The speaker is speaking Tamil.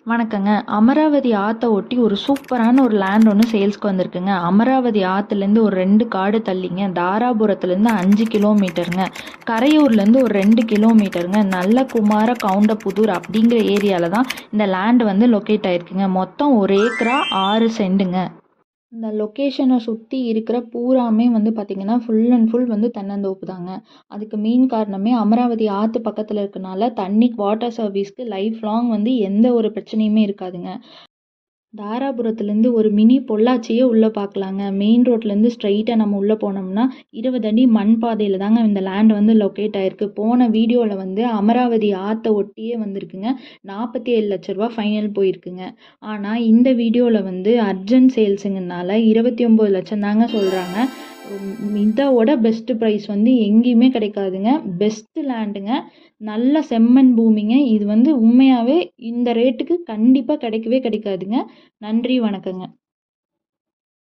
வணக்கங்க. அமராவதி ஆத்த ஒட்டி ஒரு சூப்பரான ஒரு லேண்ட் ஒன்று சேல்ஸ்க்கு வந்திருக்குங்க. அமராவதி ஆத்துலேருந்து ஒரு 2 காடு தள்ளிங்க. தாராபுரத்துலேருந்து 5 கிலோமீட்டருங்க. கரையூர்லேருந்து ஒரு 2 கிலோமீட்டருங்க. நல்ல குமார கவுண்டப்புதூர் அப்படிங்கிற ஏரியாவில் தான் இந்த லேண்ட் வந்து லொக்கேட் ஆயிருக்குங்க. மொத்தம் 1 ஏக்கரா 6 சென்டுங்க. இந்த லொக்கேஷனை சுற்றி இருக்கிற பூராமே வந்து பார்த்திங்கன்னா ஃபுல் அண்ட் ஃபுல் வந்து தென்னந்தோப்பு தாங்க. அதுக்கு மெயின் காரணமே அமராவதி ஆற்று பக்கத்தில் இருக்கனால தண்ணி வாட்டர் சர்வீஸ்க்கு லைஃப் லாங் வந்து எந்த ஒரு பிரச்சனையுமே இருக்காதுங்க. தாராபுரத்துலேருந்து ஒரு மினி பொள்ளாச்சியே உள்ளே பார்க்கலாங்க. மெயின் ரோட்லேருந்து ஸ்ட்ரைட்டாக நம்ம உள்ளே போனோம்னா 20 அடி மண் பாதையில் தாங்க இந்த லேண்ட் வந்து லொக்கேட் ஆயிருக்கு. போன வீடியோவில் வந்து அமராவதி ஆற்றை ஒட்டியே வந்திருக்குங்க. 47 லட்ச ரூபா ஃபைனல் போயிருக்குங்க. ஆனால் இந்த வீடியோவில் வந்து அர்ஜென்ட் சேல்ஸுங்கனால 29 லட்சம் தாங்க சொல்கிறாங்க. இதோட பெஸ்ட் ப்ரைஸ் வந்து எங்கேயுமே கிடைக்காதுங்க. பெஸ்ட்டு லேண்டுங்க. நல்ல செம்மண் பூமிங்க. இது வந்து உண்மையாகவே இந்த ரேட்டுக்கு கண்டிப்பாக கிடைக்கவே கிடைக்காதுங்க. நன்றி, வணக்கங்க.